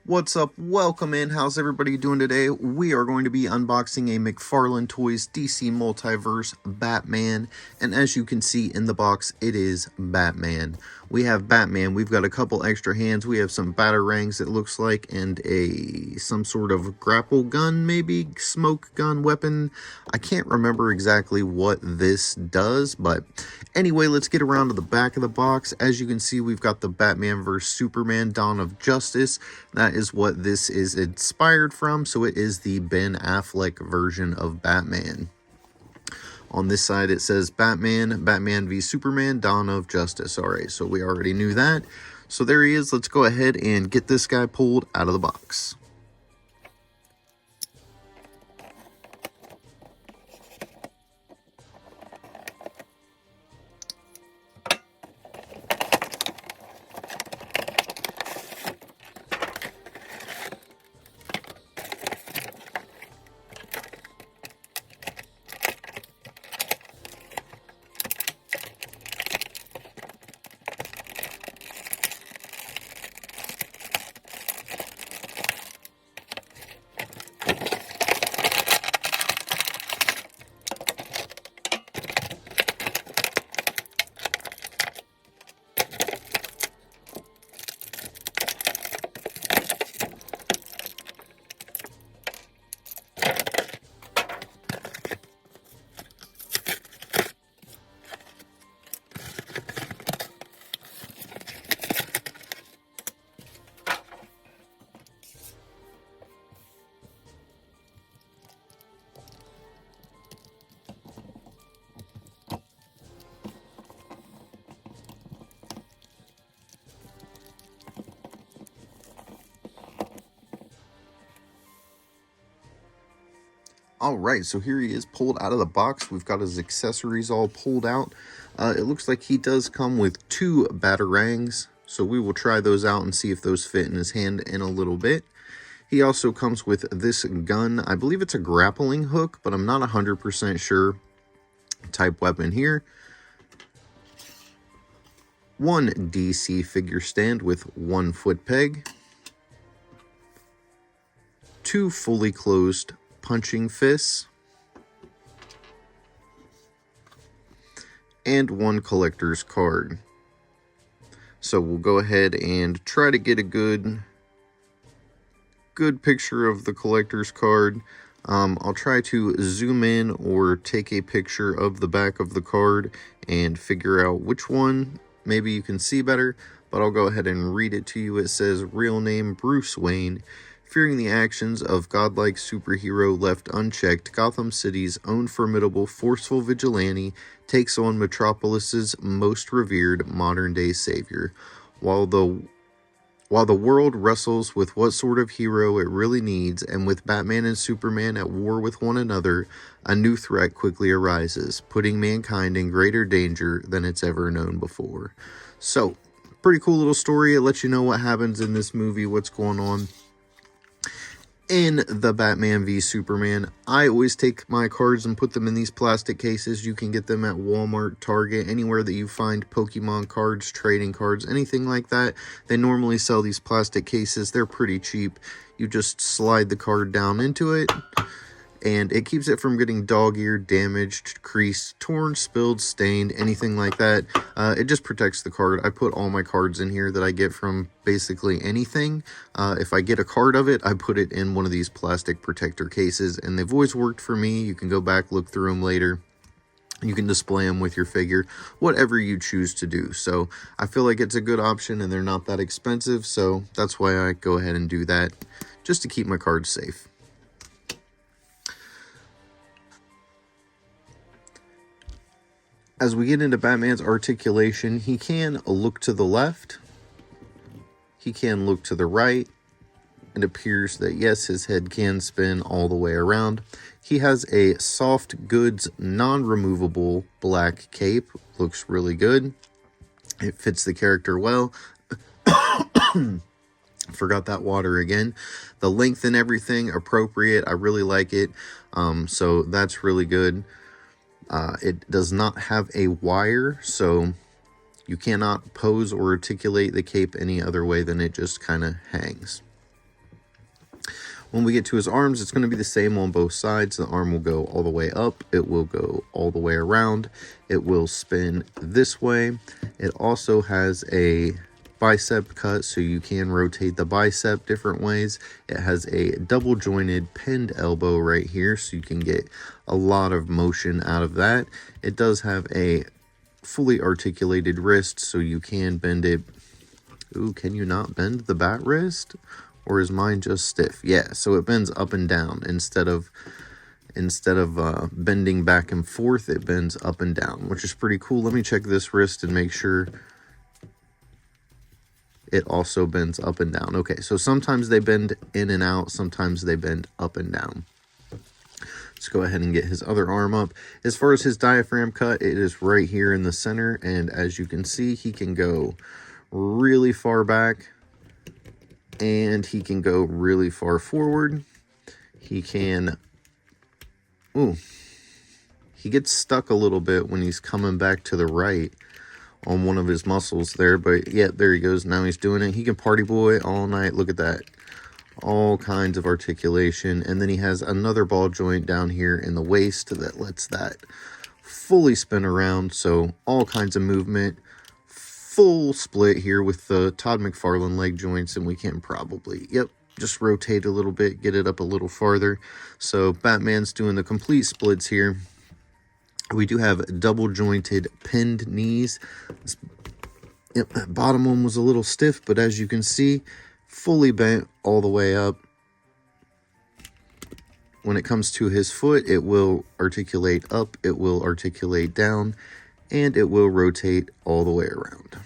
What's up? Welcome in. How's everybody doing today? We are going to be unboxing a McFarlane Toys DC Multiverse Batman. And as you can see in the box, it is Batman. We have Batman. We've got a couple extra hands. We have some batarangs, it looks like, and some sort of grapple gun, maybe smoke gun weapon. I can't remember exactly what this does, but anyway, let's get around to the back of the box. As you can see, we've got the Batman v Superman Dawn of Justice. That is what this is inspired from, so it is the Ben Affleck version of Batman. On this side, it says Batman v Superman, Dawn of Justice. All right, so we already knew that. So there he is. Let's go ahead and get this guy pulled out of the box. Alright, so here he is pulled out of the box. We've got his accessories all pulled out. It looks like he does come with 2 batarangs, so we will try those out and see if those fit in his hand in a little bit. He also comes with this gun. I believe it's a grappling hook, but I'm not 100% sure. Type weapon here. 1 DC figure stand with 1 foot peg. 2 fully closed punching fists, and 1 collector's card. So we'll go ahead and try to get a good picture of the collector's card. I'll try to zoom in or take a picture of the back of the card and figure out which one maybe you can see better, but I'll go ahead and read it to you. It says, real name Bruce Wayne. Fearing the actions of godlike superhero left unchecked, Gotham City's own formidable, forceful vigilante takes on Metropolis's most revered modern-day savior. While the world wrestles with what sort of hero it really needs, and with Batman and Superman at war with one another, a new threat quickly arises, putting mankind in greater danger than it's ever known before. So, pretty cool little story. It lets you know what happens in this movie, what's going on in the Batman v Superman. I always take my cards and put them in these plastic cases. You can get them at Walmart, Target, anywhere that you find Pokemon cards, trading cards, anything like that. They normally sell these plastic cases. They're pretty cheap. You just slide the card down into it, and it keeps it from getting dog-eared, damaged, creased, torn, spilled, stained, anything like that. It just protects the card. I put all my cards in here that I get from basically anything. If I get a card of it, I put it in one of these plastic protector cases, and they've always worked for me. You can go back, look through them later. You can display them with your figure, whatever you choose to do. So I feel like it's a good option, and they're not that expensive, so that's why I go ahead and do that, just to keep my cards safe. As we get into Batman's articulation, he can look to the left, he can look to the right. It appears that, yes, his head can spin all the way around. He has a soft goods, non-removable black cape. Looks really good. It fits the character well. Forgot that water again. The length and everything, appropriate. I really like it. So that's really good. It does not have a wire, so you cannot pose or articulate the cape any other way than it just kind of hangs. When we get to his arms, it's going to be the same on both sides. The arm will go all the way up. It will go all the way around. It will spin this way. It also has a bicep cut, so you can rotate the bicep different ways. It has a double jointed pinned elbow right here, so you can get a lot of motion out of that. It does have a fully articulated wrist, so you can bend it. Ooh, can you not bend the bat wrist? Or is mine just stiff? Yeah, so it bends up and down instead of bending back and forth. It bends up and down, which is pretty cool. Let me check this wrist and make sure it also bends up and down. Okay, so sometimes they bend in and out, sometimes they bend up and down. Let's go ahead and get his other arm up. As far as his diaphragm cut, it is right here in the center, and as you can see, he can go really far back, and he can go really far forward. He can, he gets stuck a little bit when he's coming back to the right on one of his muscles there, but yeah, there he goes. Now he's doing it. He can party boy all night. Look at that. All kinds of articulation. And then he has another ball joint down here in the waist that lets that fully spin around. So all kinds of movement. Full split here with the Todd McFarlane leg joints, and we can probably, just rotate a little bit, get it up a little farther. So Batman's doing the complete splits here. We do have double jointed pinned knees. That bottom one was a little stiff, but as you can see, fully bent all the way up. When it comes to his foot, it will articulate up, it will articulate down, and it will rotate all the way around.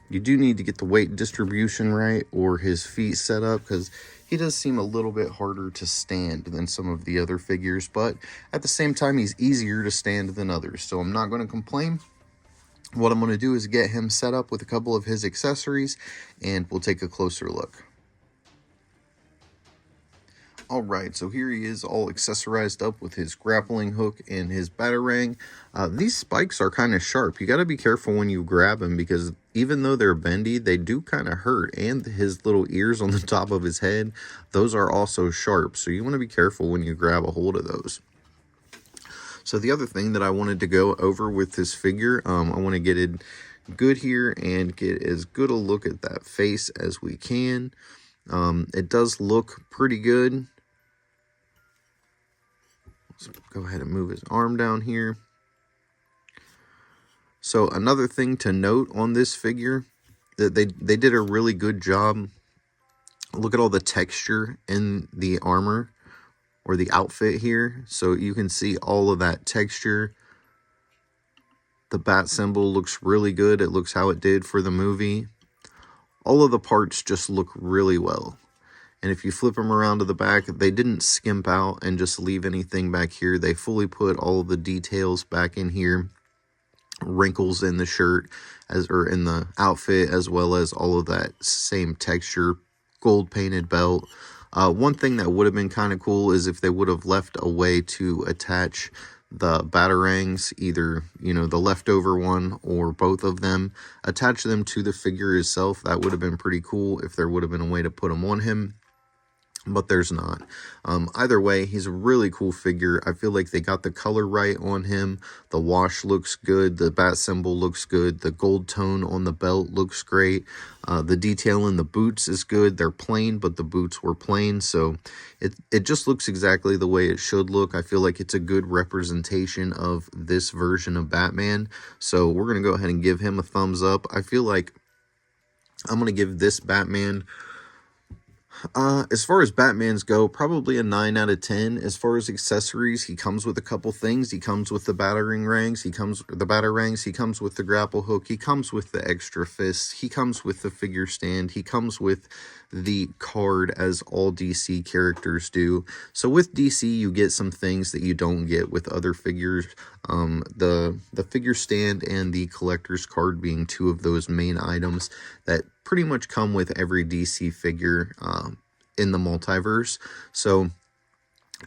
You do need to get the weight distribution right or his feet set up, because he does seem a little bit harder to stand than some of the other figures, but at the same time, he's easier to stand than others, so I'm not going to complain. What I'm going to do is get him set up with a couple of his accessories, and we'll take a closer look. Alright, so here he is all accessorized up with his grappling hook and his batarang. These spikes are kind of sharp. You got to be careful when you grab him, because even though they're bendy, they do kind of hurt. And his little ears on the top of his head, those are also sharp. So you want to be careful when you grab a hold of those. So the other thing that I wanted to go over with this figure, I want to get it good here and get as good a look at that face as we can. It does look pretty good. Let's go ahead and move his arm down here. So another thing to note on this figure, that they did a really good job. Look at all the texture in the armor or the outfit here. So you can see all of that texture. The bat symbol looks really good. It looks how it did for the movie. All of the parts just look really well. And if you flip them around to the back, they didn't skimp out and just leave anything back here. They fully put all of the details back in here. Wrinkles in the shirt or in the outfit, as well as all of that same texture, gold painted belt. One thing that would have been kind of cool is if they would have left a way to attach the batarangs, either, the leftover one or both of them, attach them to the figure itself. That would have been pretty cool if there would have been a way to put them on him. But there's not. Either way, he's a really cool figure. I feel like they got the color right on him. The wash looks good. The bat symbol looks good. The gold tone on the belt looks great. The detail in the boots is good. They're plain, but the boots were plain. So it just looks exactly the way it should look. I feel like it's a good representation of this version of Batman. So we're going to go ahead and give him a thumbs up. I feel like I'm going to give this Batman... as far as Batmans go, probably a 9 out of 10. As far as accessories, he comes with a couple things. He comes with the batarangs. He comes with the grapple hook. He comes with the extra fists. He comes with the figure stand. He comes with the card, as all DC characters do. So with DC, you get some things that you don't get with other figures. The figure stand and the collector's card being two of those main items that pretty much come with every DC figure in the multiverse. So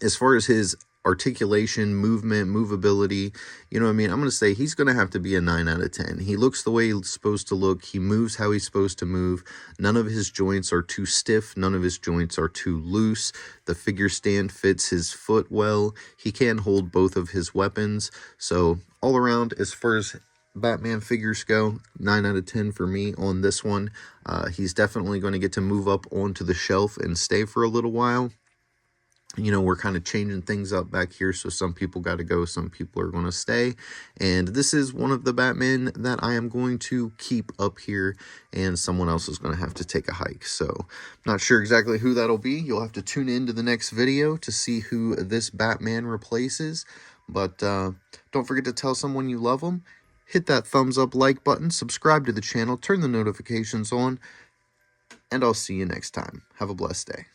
as far as his articulation, movement, movability, you know what I mean? I'm going to say he's going to have to be a 9 out of 10. He looks the way he's supposed to look. He moves how he's supposed to move. None of his joints are too stiff. None of his joints are too loose. The figure stand fits his foot well. He can hold both of his weapons. So all around, as far as Batman figures go, 9 out of 10 for me on this one. He's definitely going to get to move up onto the shelf and stay for a little while. You know, we're kind of changing things up back here, so some people got to go, some people are going to stay. And this is one of the Batmen that I am going to keep up here, and someone else is going to have to take a hike. So, not sure exactly who that'll be. You'll have to tune in to the next video to see who this Batman replaces. But don't forget to tell someone you love them. Hit that thumbs up like button, subscribe to the channel, turn the notifications on, and I'll see you next time. Have a blessed day.